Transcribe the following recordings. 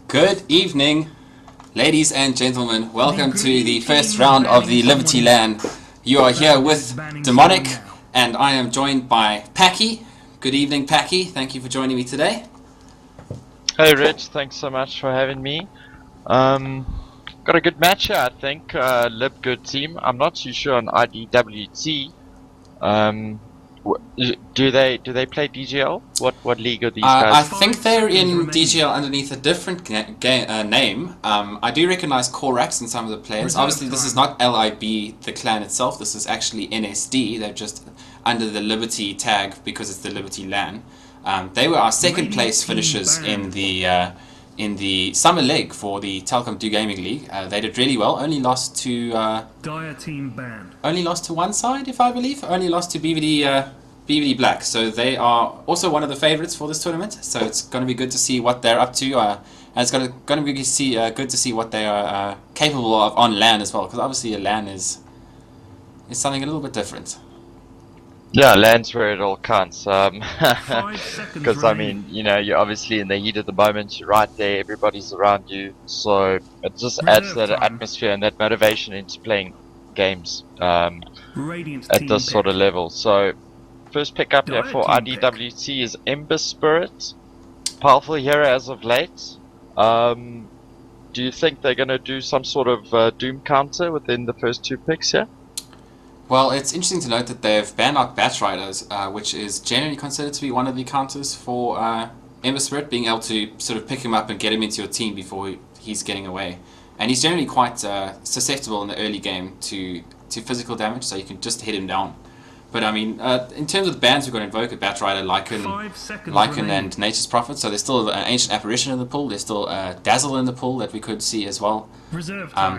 Good evening, ladies and gentlemen. Welcome to the first round of the Liberty LAN. You are here with DeMoNiK, and I am joined by Packy. Good evening, Packy. Thank you for joining me today. Hey Rich, thanks so much for having me. Got a good match here, I think. LiB good team. I'm not too sure on iDwT. Do they play DGL? What league are these I guys? think they're in DGL underneath a different name. I do recognize Korax in some of the players. Obviously, this is not LIB, the clan itself. This is actually NSD. They're just under the Liberty tag because it's the Liberty LAN. They were our second place finishers in the summer leg for the Telkom 2 Gaming League. They did really well. Only lost to only lost to one side, if I believe. Only lost to BVD Black. So they are also one of the favorites for this tournament. So it's going to be good to see what they're up to. And it's going to be good to see what they are capable of on LAN as well. Because obviously a LAN is something a little bit different. Yeah, LAN's where it all counts. Because I mean, you know, you're obviously in the heat of the moment. You're right there. Everybody's around you. So it just adds that atmosphere and that motivation into playing games at this sort of level. So first pick up here for iDwT is Ember Spirit, powerful hero as of late. Do you think they're going to do some sort of Doom counter within the first two picks here? Well, it's interesting to note that they've banned out Batch Riders, which is generally considered to be one of the counters for Ember Spirit, being able to sort of pick him up and get him into your team before he's getting away. And he's generally quite susceptible in the early game to physical damage, so you can just hit him down. But I mean, in terms of the bans, we've got Invoker, Batch Rider, Lycan and Nature's Prophet. So there's still an Ancient Apparition in the pool. There's still Dazzle in the pool that we could see as well.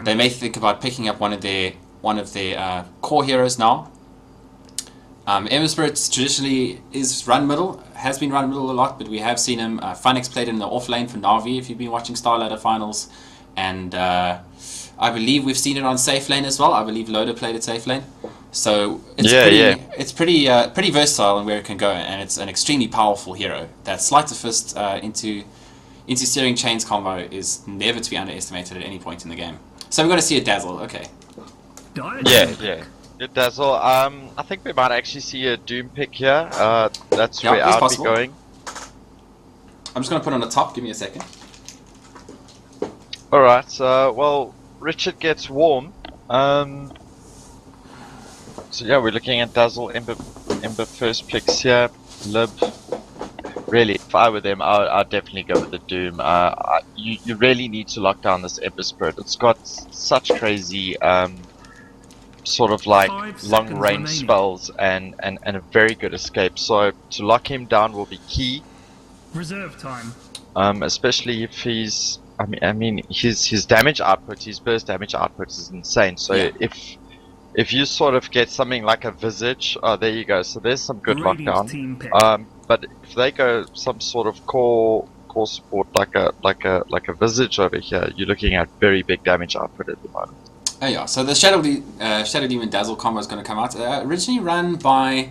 They may think about picking up one of their core heroes now. Ember Spirit traditionally is run middle, has been run middle a lot, but we have seen him. Funix played in the off lane for Na'Vi if you've been watching Starladder finals, and I believe we've seen it on safe lane as well. I believe Loader played at safe lane, so it's pretty versatile in where it can go, and it's an extremely powerful hero. That Sleight of Fist into steering chains combo is never to be underestimated at any point in the game. So we're going to see a Dazzle. Okay. Yeah. Good Dazzle. I think we might actually see a Doom pick here. That's where I'd be going. I'm just going to put on the top. Give me a second. Alright, well, Richard gets warm. So yeah, we're looking at Dazzle, Ember first picks here. LiB. Really, if I were them, I'd definitely go with the Doom. You really need to lock down this Ember Spirit. It's got such crazy sort of like long range spells and a very good escape. So to lock him down will be key. Reserve time. Especially if he's I mean his damage output, his burst damage output is insane. So yeah. If you sort of get something like a Visage, oh there you go. So there's some good lockdown. But if they go some sort of core support like a Visage over here, you're looking at very big damage output at the moment. Oh yeah, so the Shadow Demon Dazzle combo is going to come out. Originally run by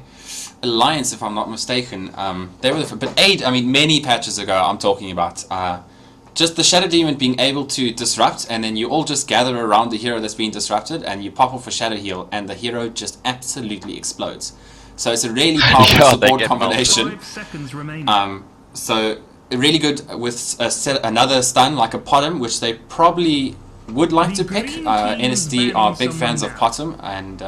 Alliance, if I'm not mistaken. They were many patches ago. I'm talking about just the Shadow Demon being able to disrupt, and then you all just gather around the hero that's being disrupted, and you pop off a Shadow Heal, and the hero just absolutely explodes. So it's a really powerful support combination. So really good with another stun like a Potom, which they probably would like to pick. NSD are big fans of Potom, and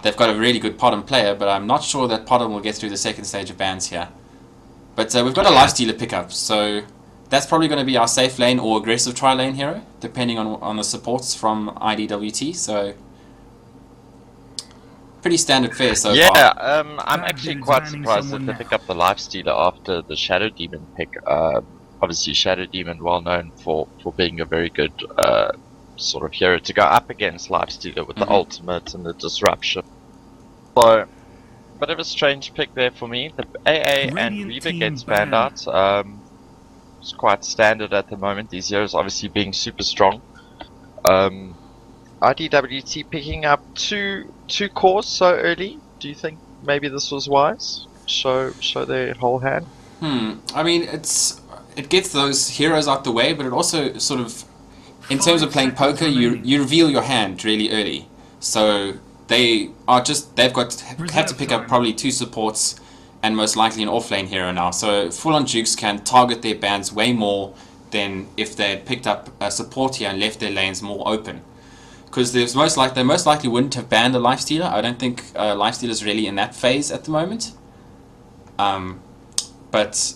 they've got a really good Potom player, but I'm not sure that Potom will get through the second stage of bans here. But we've got a Lifestealer pickup, so that's probably going to be our safe lane or aggressive tri-lane hero, depending on the supports from iDwT, so pretty standard fare so far. Yeah, I'm actually quite surprised that they pick up the Lifestealer after the Shadow Demon pick. Obviously Shadow Demon well known for being a very good sort of hero to go up against Lifestealer with the ultimate and the disruption. So, bit of a strange pick there for me. The AA and Reaver gets banned out. It's quite standard at the moment. These heroes obviously being super strong. iDwT picking up two cores so early. Do you think maybe this was wise? Show their whole hand? I mean, it's it gets those heroes out the way, but it also sort of, in terms of playing poker, you reveal your hand really early. So they've got have to pick up probably 2 supports and most likely an offlane hero now. So full-on Jukes can target their bans way more than if they had picked up a support here and left their lanes more open. Because they most likely wouldn't have banned the Lifestealer. I don't think Lifestealer's really in that phase at the moment. But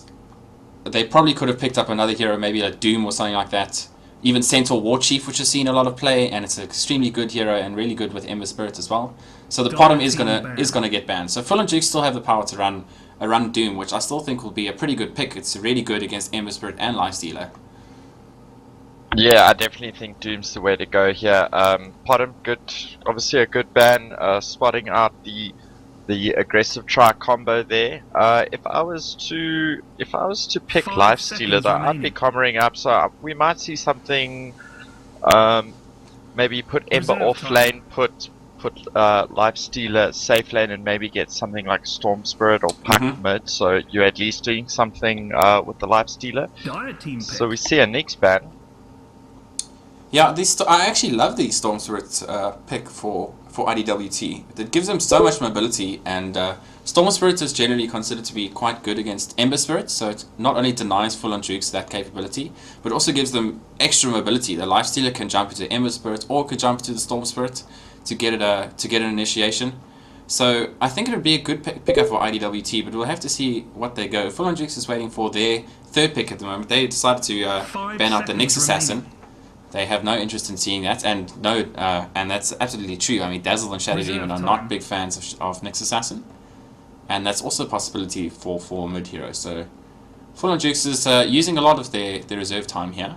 they probably could have picked up another hero, maybe a Doom or something like that. Even Centaur Warchief, which has seen a lot of play, and it's an extremely good hero and really good with Ember Spirit as well. So the bottom is gonna get banned. So Full and Jukes still have the power to run Doom, which I still think will be a pretty good pick. It's really good against Ember Spirit and Lifestealer. Yeah, I definitely think Doom's the way to go here. Bottom, good, obviously a good ban, spotting out the aggressive try combo there. If I was to pick Lifestealer, though, I'd be comboing up. So we might see something. Maybe put Ember off lane, put Lifestealer safe lane, and maybe get something like Storm Spirit or Pack mid. So you're at least doing something with the Lifestealer. So we see a next ban. Yeah, I actually love the Storm Spirit pick for iDwT. It gives them so much mobility, and Storm Spirit is generally considered to be quite good against Ember Spirit, so it not only denies full-on Jukes that capability, but also gives them extra mobility. The Lifestealer can jump into Ember Spirit or could jump into the Storm Spirit to get an initiation. So I think it would be a good pickup for iDwT, but we'll have to see what they go. Full-on Jukes is waiting for their 3rd pick at the moment. They decided to ban out the Nyx Assassin. They have no interest in seeing that, and that's absolutely true. I mean, Dazzle and Shadow Demon are not big fans of Nyx Assassin, and that's also a possibility for mid heroes. So, Full on Jukes is using a lot of their reserve time here.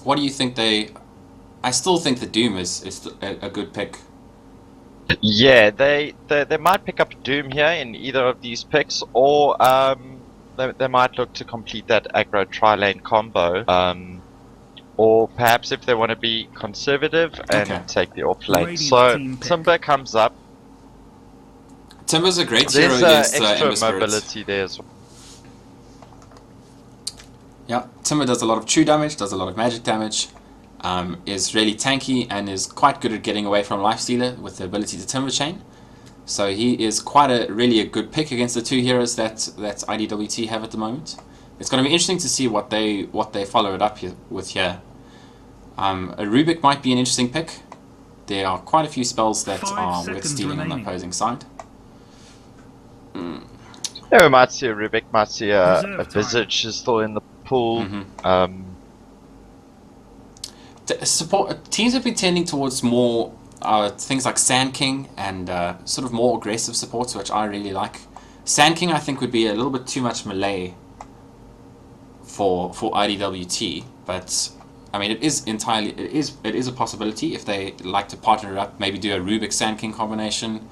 What do you think I still think the Doom is a good pick. Yeah, they might pick up Doom here in either of these picks, or they might look to complete that aggro tri-lane combo. Or perhaps if they want to be conservative and take the off lane. So Timber comes up. Timber's a great hero against extra Ember mobility there as well. Yeah, Timber does a lot of true damage, does a lot of magic damage, is really tanky and is quite good at getting away from Lifestealer with the ability to Timber Chain. So he is really a good pick against the 2 heroes that iDwT have at the moment. It's going to be interesting to see what they follow it up with here. A Rubik might be an interesting pick. There are quite a few spells that are worth stealing on the opposing side. Yeah, we might see a Rubik, might see a Visage is still in the pool. Teams have been tending towards more things like Sand King and sort of more aggressive supports, which I really like. Sand King, I think, would be a little bit too much melee for iDwT, but I mean, it is a possibility if they like to partner it up. Maybe do a Rubik Sand King combination.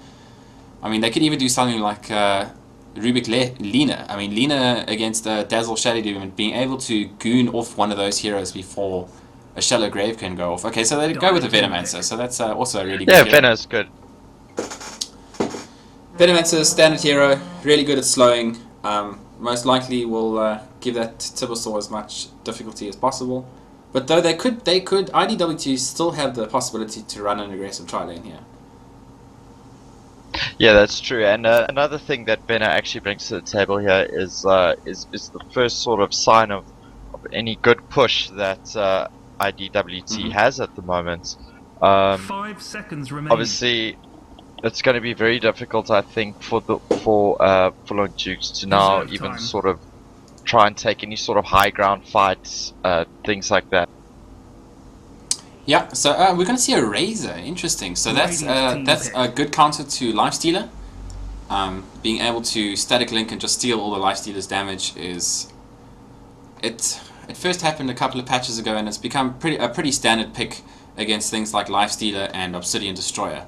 I mean, they could even do something like Rubik Lina. I mean, Lina against Dazzle Shadow Demon, being able to goon off one of those heroes before a Shallow Grave can go off. Okay, so they go with the Venomancer, so that's also a really good hero. Yeah, Venom's good. Venomancer, standard hero, really good at slowing. Most likely will give that Tibersaw as much difficulty as possible. But though they could iDwT still have the possibility to run an aggressive tri-lane here. Yeah, that's true. And another thing that Benna actually brings to the table here is the first sort of sign of any good push that iDwT has at the moment. 5 seconds remaining. Obviously, it's going to be very difficult, I think, for Full-on Jukes to now even sort of try and take any sort of high ground fights, things like that. Yeah, so we're going to see a Razor. Interesting. So that's a good counter to Lifestealer. Being able to static link and just steal all the Lifestealer's damage is... It first happened a couple of patches ago, and it's become a pretty standard pick against things like Lifestealer and Obsidian Destroyer.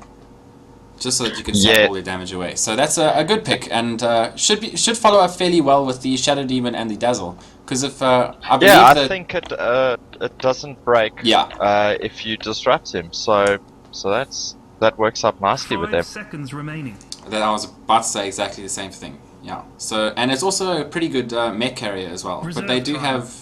Just so that you can sap all their damage away. So that's a good pick, and should follow up fairly well with the Shadow Demon and the Dazzle. Because if I think it doesn't break if you disrupt him. So that works up nicely with them. 5 seconds remaining. That I was about to say exactly the same thing. Yeah. So, and it's also a pretty good mech carrier as well. But they do Reserve time. have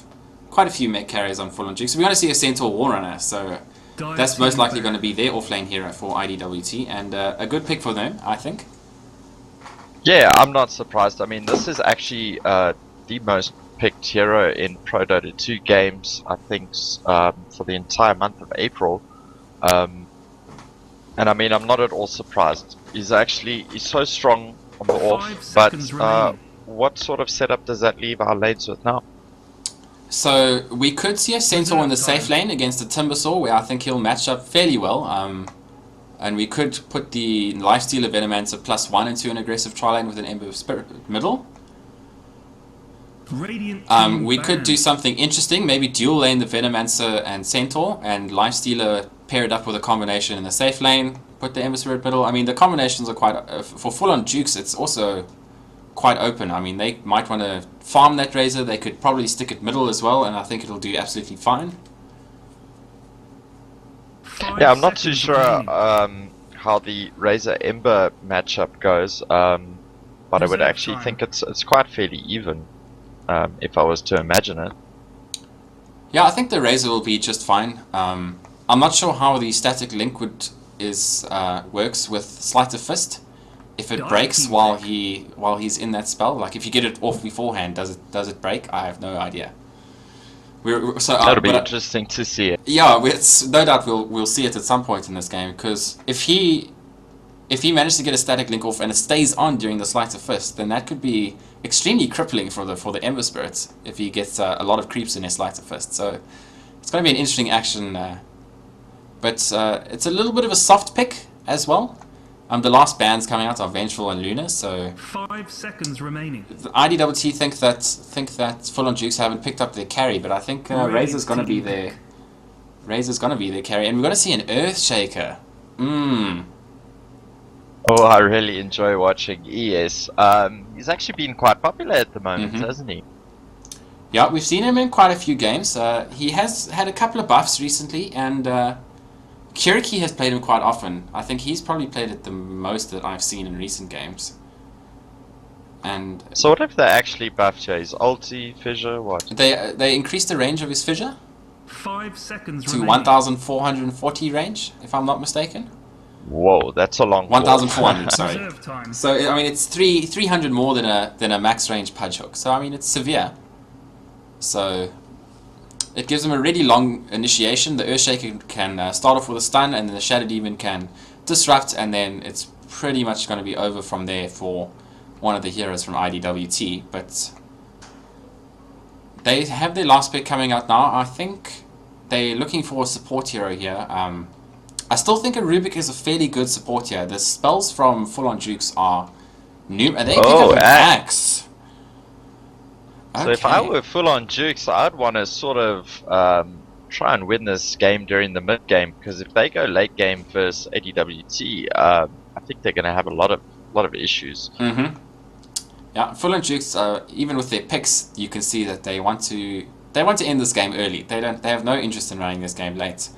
quite a few mech carriers on Full on Jukes. So we're going to see a Centaur Warrunner. So Dive that's most team likely back. going to be their offlane hero for iDwT, and a good pick for them, I think. Yeah, I'm not surprised. I mean, this is actually the most picked hero in Pro Dota 2 games, I think, for the entire month of April. And I mean, I'm not at all surprised. He's so strong on the off, 5 but seconds remaining. what sort of setup does that leave our lanes with now? So we could see a Centaur in the safe lane against a Timbersaw, where I think he'll match up fairly well. And we could put the Lifestealer Venomancer +1 into an aggressive tri-lane with an Ember of Spirit middle. Radiant team We could do banned. something interesting, maybe dual lane the Venomancer and Centaur, and Lifestealer pair it up with a combination in the safe lane, put the Ember Spirit middle. I mean, the combinations are quite, for full-on Jukes, it's also quite open. I mean, they might want to farm that Razor, they could probably stick it middle as well, and I think it'll do absolutely fine. 5 Yeah, I'm not too seconds sure remaining. how the Razor Ember matchup goes, but I would Reserve actually time. think it's quite fairly even, if I was to imagine it. Yeah, I think the Razor will be just fine. I'm not sure how the static link works with Sleight of Fist. If it Dive breaks team while pick. he's in that spell, like if you get it off beforehand, does it break? I have no idea. That'll be interesting to see it. Yeah, it's no doubt we'll see it at some point in this game, because if he manages to get a static link off and it stays on during the Sleight of Fist, then that could be extremely crippling for the Ember Spirits if he gets a lot of creeps in his Sleight of Fist. So it's going to be an interesting action, but it's a little bit of a soft pick as well. The last bans coming out are Vengeful and Luna, so 5 seconds remaining. the iDwT think that Full on Jukes haven't picked up their carry, but I think Razor's going to be their carry, and we're going to see an Earthshaker. Oh, I really enjoy watching ES. He's actually been quite popular at the moment, hasn't he? Yeah, we've seen him in quite a few games. He has had a couple of buffs recently, and Kiriki has played him quite often. I think he's probably played it the most that I've seen in recent games. And So what if they actually buffed his ulti, fissure, what? they increased the range of his fissure 5 seconds to remaining. 1,440 range, if I'm not mistaken. Whoa, that's a long 1,400, sorry. Reserve time. So I mean, it's 300 more than a max range Pudge Hook. So I mean, it's severe. So it gives him a really long initiation. The Earthshaker can start off with a stun, and then the Shadow Demon can disrupt, and then it's pretty much going to be over from there for one of the heroes from iDwT. But they have their last pick coming out now. I think they're looking for a support hero here. I still think a Rubik is a fairly good support hero. The spells from Full on Jukes are new, and they pick up an axe. So if I were full on Jukes, I'd want to sort of try and win this game during the mid game, because if they go late game versus iDwT, I think they're going to have a lot of issues. Yeah, Full on Jukes, even with their picks, you can see that they want to end this game early. They have no interest in running this game late.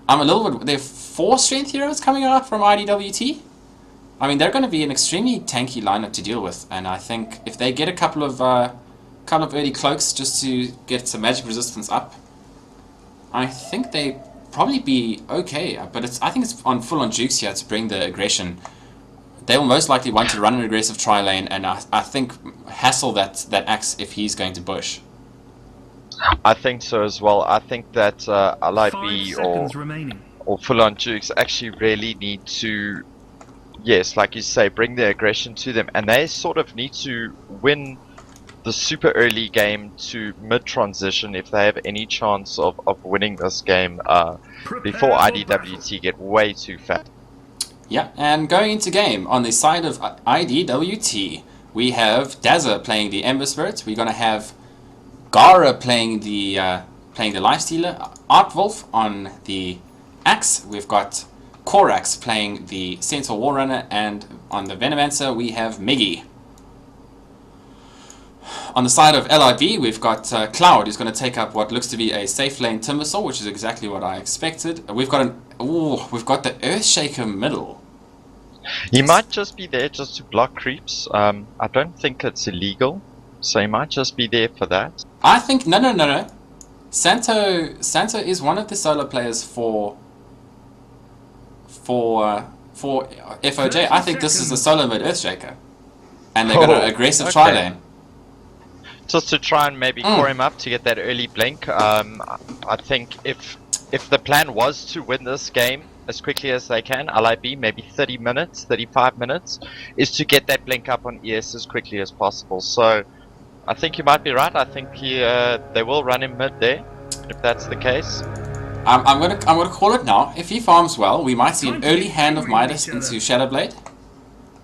There are 4 strength heroes coming out from iDwT. I mean, they're going to be an extremely tanky lineup to deal with, and I think if they get a couple of early cloaks just to get some magic resistance up, I think they probably be okay. But I think it's on Full on Jukes here to bring the aggression. They will most likely want to run an aggressive tri-lane, and I think hassle that axe if he's going to bush. I think so as well. I think that 5 LiB seconds remaining. or Full on Jukes actually really need to, yes, like you say, bring their aggression to them, and they sort of need to win the super early game to mid transition if they have any chance of winning this game before iDwT get way too fat. Yeah, and going into game, on the side of iDwT, we have Dazza playing the Ember Spirit. We're going to have Gara playing the Lifestealer, Artwolf on the Axe. We've got Korax playing the Centaur Warrunner, and on the Venomancer we have Miggy. On the side of LIB, we've got Cloud, who's going to take up what looks to be a safe lane Timbersaw, which is exactly what I expected. We've got the Earthshaker middle. He might just be there just to block creeps. I don't think it's illegal, so he might just be there for that. I think no. Santo is one of the solo players for FoJ. I think this is a solo mid Earthshaker, and they're gonna aggressive okay. tri lane. Just to try and maybe core him up to get that early blink. I think if the plan was to win this game as quickly as they can, LiB maybe 30 minutes, 35 minutes, is to get that blink up on ES as quickly as possible. So I think you might be right. I think they will run him mid there, if that's the case. I'm gonna call it now. If he farms well, we might see an early hand of Midas into Shadowblade.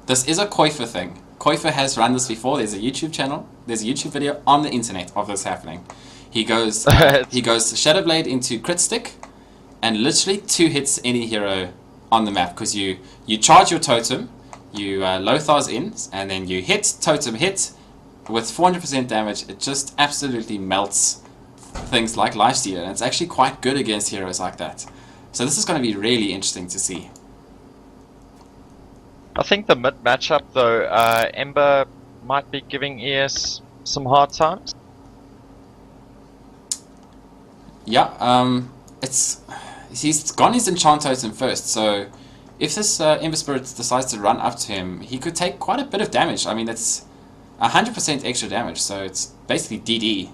This is a Koifer thing. Koifer has run this before. There's a YouTube channel. There's a YouTube video on the internet of this happening. He goes Shadowblade into crit stick, and literally 2 hits any hero on the map, because you charge your totem, you Lothar's in, and then you hit totem hit with 400% damage. It just absolutely melts things like Lifestealer, and it's actually quite good against heroes like that. So this is going to be really interesting to see. I think the mid matchup though, Ember might be giving ES some hard times. Yeah, he's gone his enchant totem first, so if this Ember Spirit decides to run up to him, he could take quite a bit of damage. I mean, that's 100% extra damage, so it's basically DD.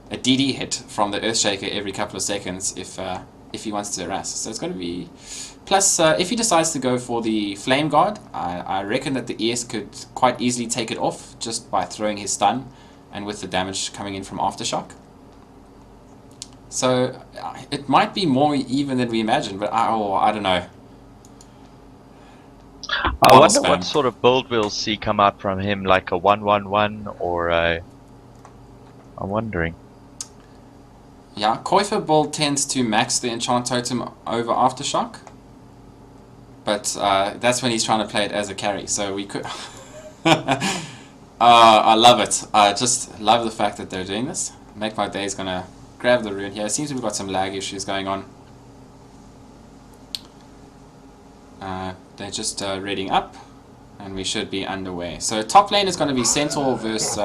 A DD hit from the Earthshaker every couple of seconds if he wants to harass. So it's going to be... Plus, if he decides to go for the Flame Guard, I reckon that the ES could quite easily take it off just by throwing his stun and with the damage coming in from Aftershock. So it might be more even than we imagined, but I don't know. I wonder what sort of build we'll see come out from him, like a 1-1-1 or a... I'm wondering. Yeah, Koifer build tends to max the enchant totem over Aftershock. But that's when he's trying to play it as a carry, so we could... I love it. I just love the fact that they're doing this. Make My Day is going to grab the rune here. It seems we've got some lag issues going on. They're just reading up, and we should be underway. So top lane is going to be Centaur versus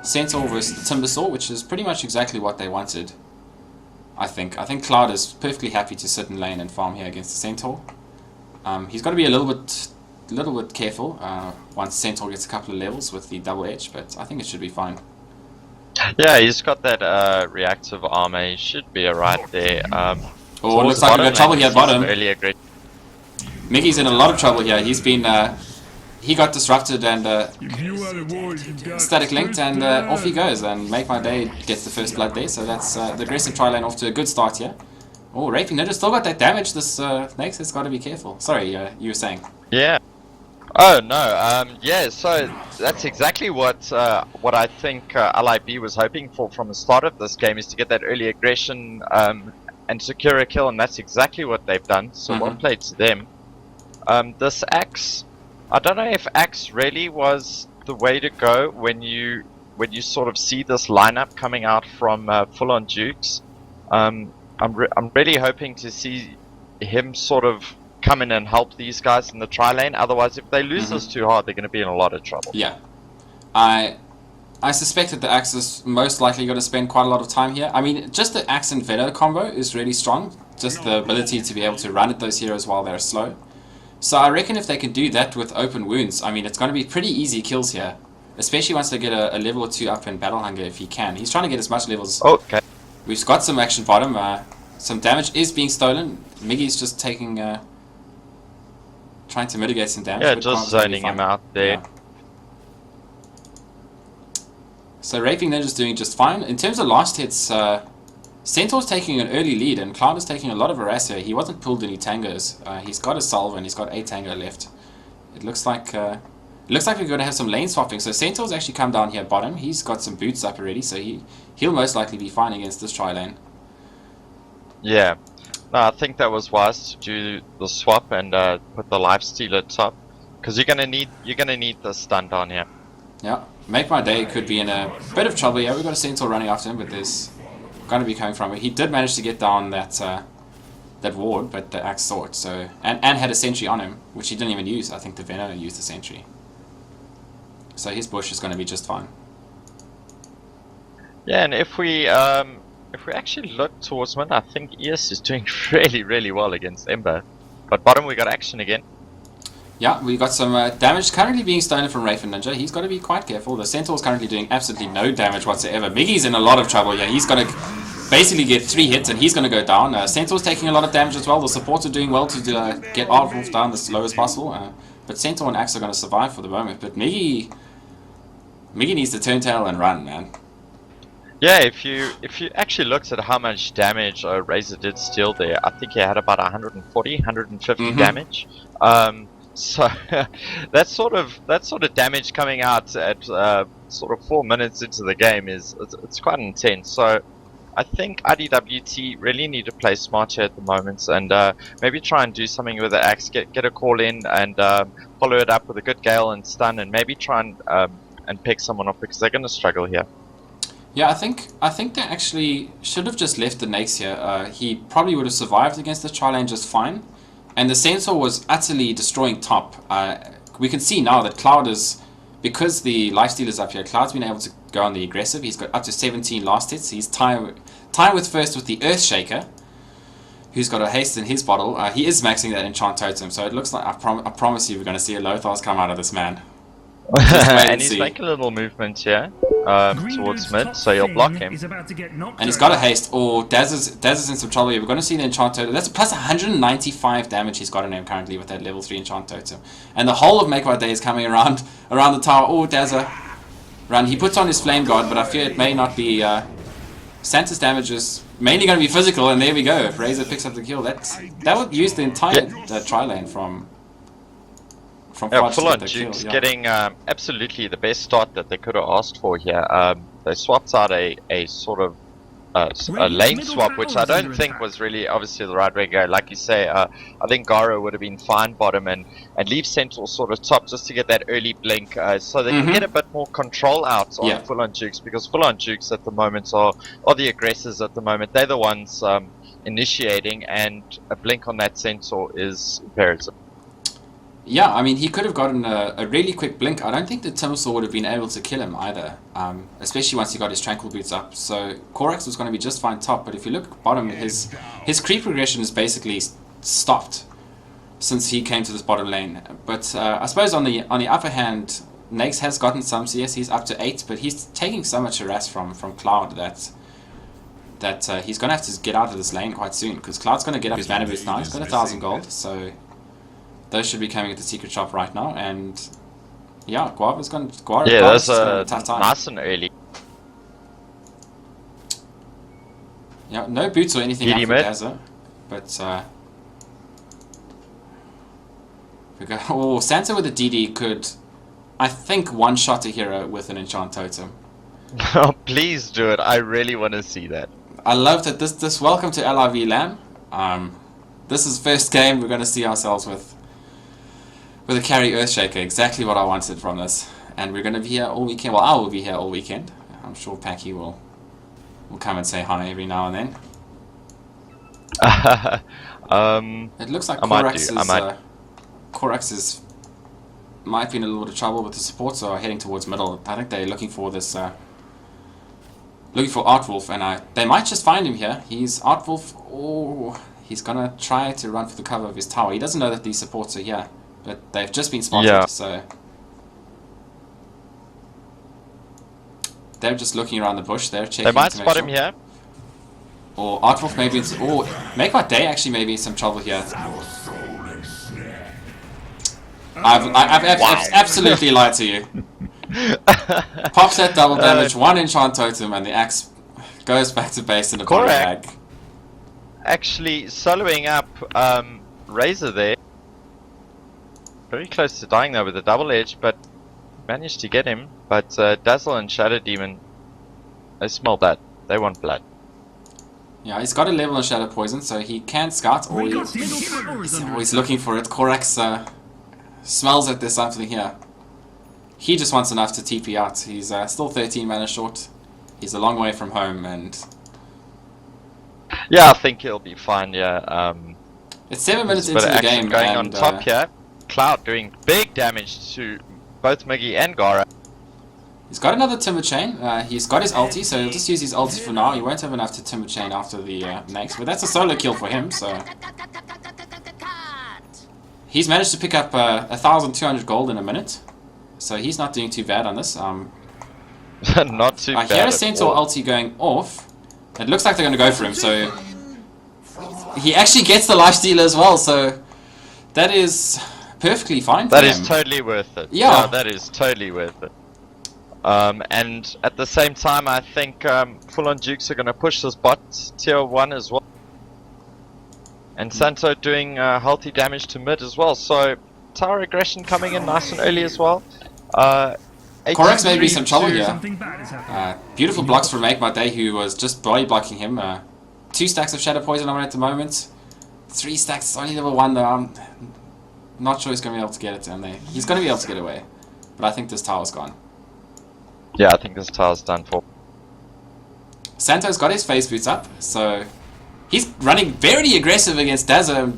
Timbersaw, which is pretty much exactly what they wanted. I think Cloud is perfectly happy to sit in lane and farm here against the Centaur. He's got to be a little bit careful once Centaur gets a couple of levels with the double edge, but I think it should be fine. Yeah, he's got that reactive armor. He should be alright there. Oh, it looks like we've got trouble here at bottom. Earlier Miggy's in a lot of trouble here. He's been he got disrupted and static linked, and off he goes, and Make My Day gets the first blood there. So that's the aggressive tri lane off to a good start here. Oh, Raping Ninja still got that damage. This Nex has got to be careful. Sorry, you were saying. Yeah. Oh no. Yeah. So that's exactly what I think LIB was hoping for from the start of this game, is to get that early aggression and secure a kill, and that's exactly what they've done. So well played to them. This Axe, I don't know if Axe really was the way to go when you sort of see this lineup coming out from Full On Dukes. I'm really hoping to see him sort of come in and help these guys in the tri lane. Otherwise, if they lose this too hard, they're going to be in a lot of trouble. Yeah, I suspect that the Axe is most likely going to spend quite a lot of time here. I mean, just the Axe and Veto combo is really strong. Just the ability to be able to run at those heroes while they're slow. So I reckon if they can do that with open wounds, I mean, it's going to be pretty easy kills here. Especially once they get a level or 2 up in Battle Hunger if he can. He's trying to get as much levels. Okay. We've got some action bottom. Some damage is being stolen. Miggy's just taking... trying to mitigate some damage. Yeah, just zoning him out there. Yeah. So Raping Ninja's doing just fine. In terms of last hits, Centaur's taking an early lead, and Cloud is taking a lot of harass here. He wasn't pulled any tangos. He's got a salve and he's got a tango left. It looks like we're going to have some lane swapping. So Centaur's actually come down here bottom. He's got some boots up already, so he'll most likely be fine against this tri lane. Yeah. No, I think that was wise to do the swap and put the Lifestealer top, because you're gonna need the stun down here. Yeah, Make My Day could be in a bit of trouble. Yeah, we've got a Centaur running after him, but there's going to be coming from it. He did manage to get down that that ward, but the Axe saw it. So and had a sentry on him, which he didn't even use. I think the Venom used the sentry. So his bush is going to be just fine. Yeah, and if we actually look towards mid, I think ES is doing really well against Ember. But bottom we got action again. Yeah, we got some damage currently being stolen from Wraith and Ninja. He's got to be quite careful. The Centaur is currently doing absolutely no damage whatsoever. Miggy's in a lot of trouble here. He's going to basically get 3 hits and he's going to go down. Centaur's taking a lot of damage as well. The supports are doing well to get Aardwolf down as low as possible. But Centaur and Axe are going to survive for the moment. But Miggy needs to turn tail and run, man. Yeah, if you actually looked at how much damage Razor did steal there, I think he had about 140, 150 damage. So that sort of damage coming out at sort of 4 minutes into the game it's quite intense. So I think iDwT really need to play smart here at the moment and maybe try and do something with the Axe, get a call in and follow it up with a good Gale and stun, and maybe try and pick someone off because they're going to struggle here. Yeah, I think they actually should have just left the Nax here. He probably would have survived against the tri-lane just fine. And the Centaur was utterly destroying top. We can see now that Cloud is, because the lifesteal is up here, Cloud's been able to go on the aggressive. He's got up to 17 last hits. He's tied with first with the Earthshaker, who's got a haste in his bottle. He is maxing that enchant totem, so it looks like, I promise you, we're going to see a Lothars come out of this man. And he's making a little movement here towards mid, so you'll block him. And he's got a haste. Oh, Daz is in some trouble here. We're going to see the enchant totem. That's plus 195 damage he's got on him currently with that level 3 enchant totem. And the whole of Make My Day is coming around the tower. Oh, Dazza, run. He puts on his flame guard, but I fear it may not be. Santa's damage is mainly going to be physical, and there we go. If Razor picks up the kill, that would use the entire tri-lane from full on Jukes getting absolutely the best start that they could have asked for here. They swapped out a sort of a lane swap, which I don't think was really obviously the right way to go. Like you say, I think Garo would have been fine bottom and leave Central sort of top just to get that early blink so they can get a bit more control out on full on Jukes, because full on Jukes at the moment are the aggressors at the moment. They're the ones initiating, and a blink on that Centaur is imperative. Yeah, I mean, he could have gotten a really quick blink. I don't think the Timsaw would have been able to kill him either, especially once he got his Tranquil Boots up. So Korax was going to be just fine top, but if you look bottom, his creep progression is basically stopped since he came to this bottom lane. But I suppose on the upper hand, Nax has gotten some CS. He's up to 8, but he's taking so much harass from Cloud that he's going to have to get out of this lane quite soon, because Cloud's going to get up his mana boost now. He's got 1,000 gold, so those should be coming at the secret shop right now, and yeah, Guava's gonna that's a tough time. Nice and early. Yeah, no boots or anything out for Dazzler, but we go. Oh, Santa with a DD could, I think, one-shot a hero with an enchant totem. Oh, please do it! I really want to see that. I love that this welcome to LIB LAN. This is first game we're going to see ourselves with a carry Earthshaker, exactly what I wanted from this. And we're going to be here all weekend. Well, I will be here all weekend. I'm sure Packy will come and say hi every now and then. It looks like Korax might be in a little bit of trouble with the support, so are heading towards middle. I think they're looking for this, looking for Aardwolf, and they might just find him here. He's Aardwolf. Oh, he's gonna try to run for the cover of his tower. He doesn't know that these supports are here. But they've just been spotted, so they're just looking around the bush. They're checking. They might spot him here. Or Aardwolf maybe. Or Make My Day actually maybe in some trouble here. I've absolutely lied to you. Pops that double damage, one enchant totem, and the axe goes back to base in a body bag. Actually, soloing up Razor there. Very close to dying though with a double edge, but managed to get him. But Dazzle and Shadow Demon, they smell that. They want blood. Yeah, he's got a level on Shadow Poison, so he can scout, or he's looking for it. Korax smells that there's something here. He just wants enough to TP out. He's still 13 mana short. He's a long way from home, and Yeah, I think he'll be fine. Yeah. It's 7 minutes There's a into bit the of action game, going and on top here. Cloud doing big damage to both Miggy and Gara. he's got another Timber Chain. He's got his ulti, so he'll just use his ulti for now. He won't have enough to Timber Chain after the next, but that's a solo kill for him, so... He's managed to pick up 1,200 gold in a minute, so he's not doing too bad on this. Not too bad. I hear a Centaur ulti going off. It looks like they're going to go for him, so... He actually gets the lifesteal as well, so... That is perfectly fine for him. That is totally worth it. Yeah. That is totally worth it. And at the same time, I think full-on Dukes are going to push this bot tier 1 as well. And Santo doing healthy damage to mid as well. So tower aggression coming in nice and early as well. Corex may be some trouble here. Something bad is happening. Beautiful blocks from Make My Day, who was just body blocking him. 2 stacks of Shadow Poison on at the moment. 3 stacks, only level 1 though. I'm not sure he's going to be able to get it down there. He's going to be able to get away. But I think this tower's gone. Yeah, I think this tower's done for. Santo's got his face boots up, so he's running very aggressive against Dazzle.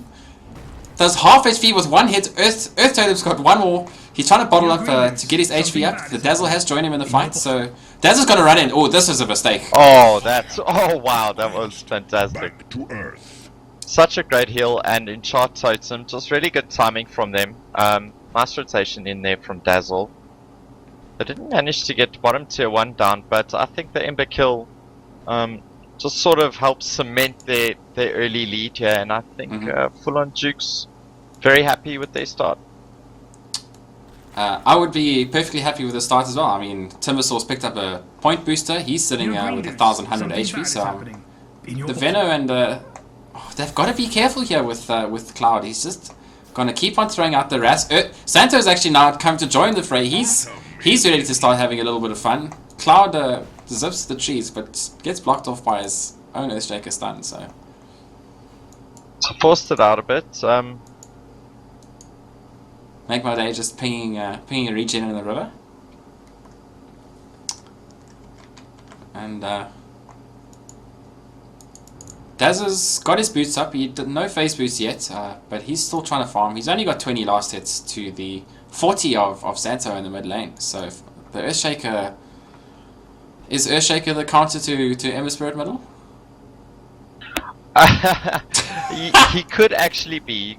Does half HP with 1 hit. Earth Totem's got 1 more. He's trying to bottle up to get his HP up. The Dazzle has joined him in the fight, so Dazzle's going to run in. Oh, this is a mistake. Oh, wow, that was fantastic. Back to Earth. Such a great heal and enchant totem, just really good timing from them. Nice rotation in there from Dazzle. They didn't manage to get bottom tier 1 down, but I think the Ember kill just sort of helps cement their early lead here, and I think full-on Dukes very happy with their start. I would be perfectly happy with the start as well. I mean, Timbersaur's picked up a point booster. He's sitting with 1,100 HP, so the Veno and they've got to be careful here with Cloud. He's just going to keep on throwing out the Ras. Santo's actually now come to join the fray. He's ready to start having a little bit of fun. Cloud zips the trees, but gets blocked off by his own Earthshaker stun, so... Forced it out a bit. Make My Day just pinging a regen in the river. And Daz's got his boots up. He did no face boots yet, but he's still trying to farm. He's only got 20 last hits to the 40 of Santo in the mid lane. So the Earthshaker... Is Earthshaker the counter to Ember Spirit Middle? he could actually be.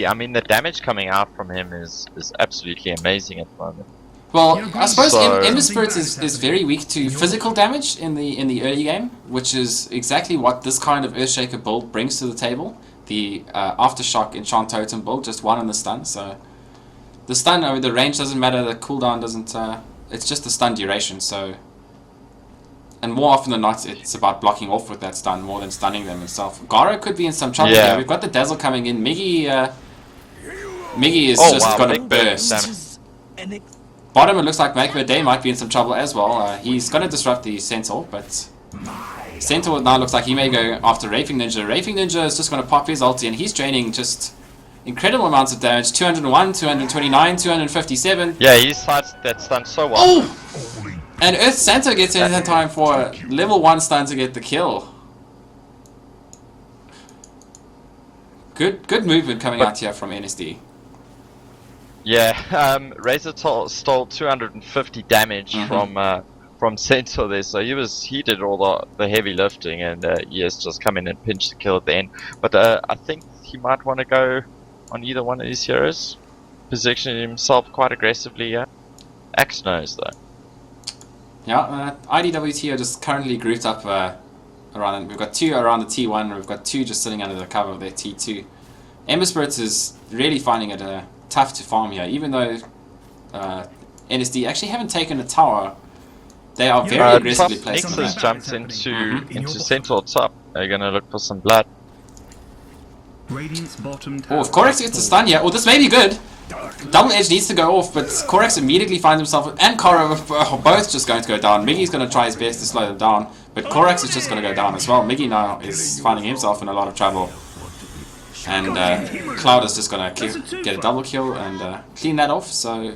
I mean, the damage coming out from him is absolutely amazing at the moment. Well, I suppose So- Ember Spirit is very weak to physical damage in the early game, which is exactly what this kind of Earthshaker build brings to the table. The Aftershock Enchant Totem build, just 1 on the stun. So the stun, I mean, the range doesn't matter. The cooldown doesn't. It's just the stun duration. So. And more often than not, it's about blocking off with that stun more than stunning them itself. Gara could be in some trouble Yeah. here. We've got the Dazzle coming in. Miggy is Oh, just wow, going to big burst. damage. Bottom, it looks like Make My Day might be in some trouble as well. He's going to disrupt the Centaur, but Centaur now looks like he may go after Raping Ninja. Raping Ninja is just going to pop his ulti, and he's draining just incredible amounts of damage. 201, 229, 257. Yeah, he sides that stun so well. Oh! And Earth Santo gets in that time for a level 1 stun to get the kill. Good movement coming out here from NSD. Yeah, Razor stole 250 damage from Centaur there, so he did all the heavy lifting, and he has just come in and pinched the kill at the end. But I think he might want to go on either one of these heroes, positioning himself quite aggressively. Axe knows though. Yeah, iDwT are just currently grouped up around. We've got 2 around the T1, we've got 2 just sitting under the cover of their T2. Ember Spirits is really finding it tough to farm here, even though NSD actually haven't taken a tower. They are very aggressively top placed. Nexus jumped into Centaur top. They're gonna look for some blood. Radiant's bottom Oh, tower if Corex gets a stun here, this may be good. Double Edge needs to go off, but Corex immediately finds himself, and Kara are both just going to go down. Miggy's going to try his best to slow them down, but Corex is just going to go down as well. Miggy now is finding himself in a lot of trouble. And Cloud is just going to get a double kill and clean that off. So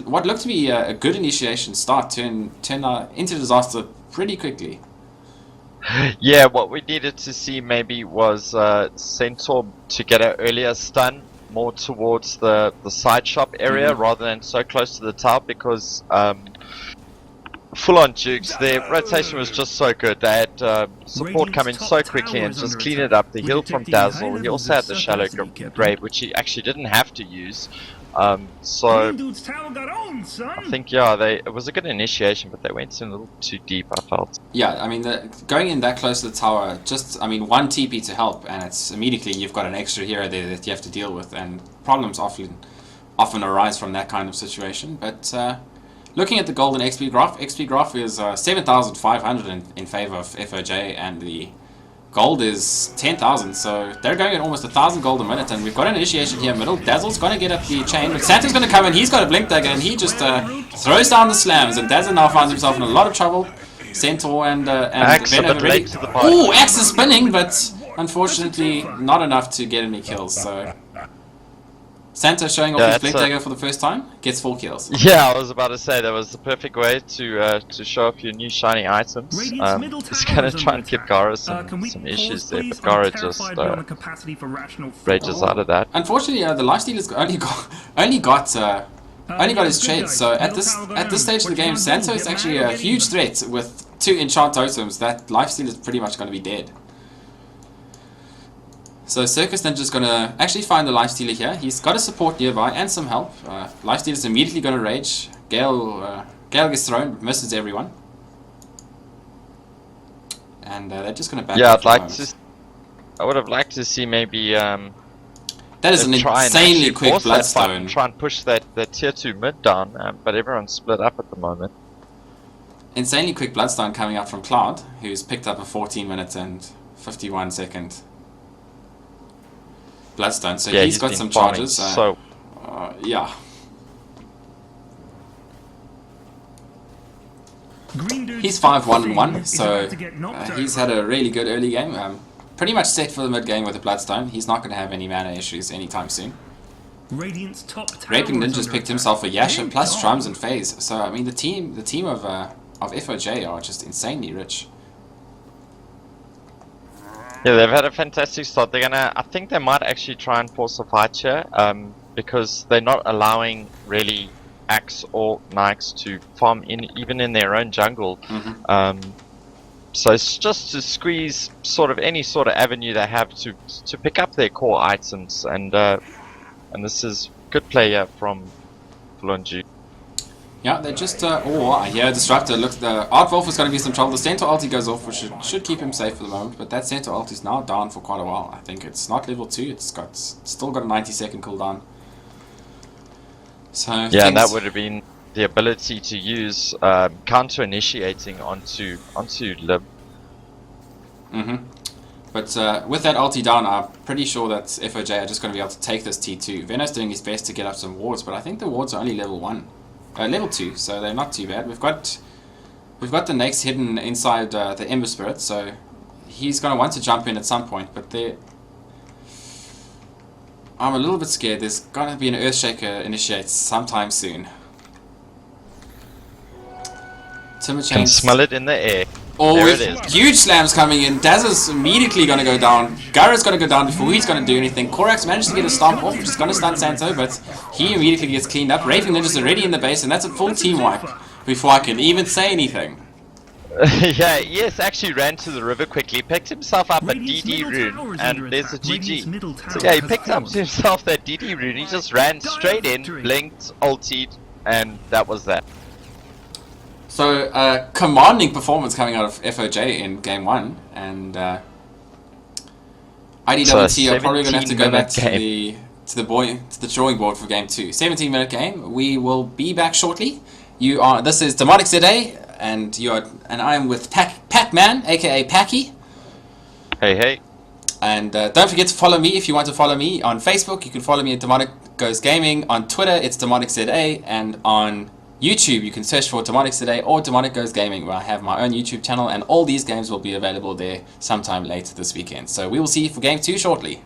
what looked to be a good initiation start turned into disaster pretty quickly. Yeah, what we needed to see maybe was Centaur to get an earlier stun more towards the side shop area rather than so close to the tower, because full on Jukes, their rotation was just so good. They had support come in so quickly and just clean it up. The heal from Dazzle, he also had the shallow grave, which he actually didn't have to use. So I think, yeah, it was a good initiation, but they went in a little too deep, I felt. Yeah, I mean, going in that close to the tower, just, I mean, one TP to help, and it's immediately you've got an extra hero there that you have to deal with, and problems often arise from that kind of situation. But looking at the golden XP graph is 7,500 in favor of FoJ, and the gold is 10,000, so they're going at almost 1,000 gold a minute, and we've got an initiation here in middle. Dazzle's going to get up the chain, but Santa's going to come in. He's got a blink dagger, and he just throws down the slams, and Dazzle now finds himself in a lot of trouble. Centaur and Venom already. Ooh, Axe is spinning, but unfortunately not enough to get any kills. So Santa showing off his blink dagger for the first time, gets 4 kills. Yeah, I was about to say that was the perfect way to show off your new shiny items. He's gonna try and give Gara some issues there, but Gara just rages out of that. Unfortunately, the lifestealer's only got his trades. So at this stage of the game, Santo is actually a huge threat with 2 enchant totems. That lifestealer is pretty much going to be dead. So Circus Ninja's going to actually find the lifestealer here. He's got a support nearby and some help. Lifestealer's immediately going to rage. Gale gets thrown, but misses everyone. And they're just going to back up. Yeah, I would have liked to see maybe that is an insanely quick Bloodstone. Try and push that tier 2 mid down, but everyone's split up at the moment. Insanely quick Bloodstone coming out from Cloud, who's picked up a 14 minute and 51 second Bloodstone. So yeah, he's got some charges. Yeah. He's 5-1-1, so he's had a really good early game. Pretty much set for the mid game with the Bloodstone. He's not going to have any mana issues anytime soon. Raping Ninja's picked himself a Yasha plus Drums and FaZe. So I mean, the team of FoJ are just insanely rich. Yeah, they've had a fantastic start. I think they might actually try and force a fight here, because they're not allowing really Axe or Nikes to farm even in their own jungle. So it's just to squeeze sort of any sort of avenue they have to pick up their core items, and this is good play here from Fulonju. Yeah, they just I hear Disruptor. Look, the Art Wolf is going to be some trouble. The Centaur ulti goes off, which should keep him safe for the moment, but that Centaur ulti is now down for quite a while. I think it's not level 2, it's still got a 90-second cooldown. So yeah, and that would have been the ability to use counter initiating onto LiB. But with that ulti down, I'm pretty sure that FoJ are just going to be able to take this T2. Veno's doing his best to get up some wards, but I think the wards are only level 2, so they're not too bad. We've got the Nakes hidden inside the Ember Spirit, so he's going to want to jump in at some point, but I'm a little bit scared. There's going to be an Earthshaker initiate sometime soon. Can smell it in the air. Oh, there it is. Huge slams coming in. Dazza's immediately going to go down. Gara's going to go down before he's going to do anything. Korax managed to get a stomp off, which is going to stun Santo, but he immediately gets cleaned up. Raping Ninja's already in the base, and that's a full team wipe before I can even say anything. Yeah, yes, actually ran to the river quickly, picked himself up a DD rune, and there's a GG. So yeah, he picked up himself that DD rune, he just ran straight in, blinked, ultied, and that was that. So, commanding performance coming out of FoJ in game 1, and iDwT are probably going to have to go back to the drawing board for game 2. 17-minute game. We will be back shortly. This is DeMoNiK today, and I am with Pacman, aka Packy. Hey, hey. And don't forget to follow me if you want to follow me on Facebook. You can follow me at DeMoNiK Goes Gaming. On Twitter, it's DeMoNiK, and on YouTube, you can search for DeMoNiK today or DeMoNiK Goes Gaming, where I have my own YouTube channel, and all these games will be available there sometime later this weekend. So we will see you for game 2 shortly.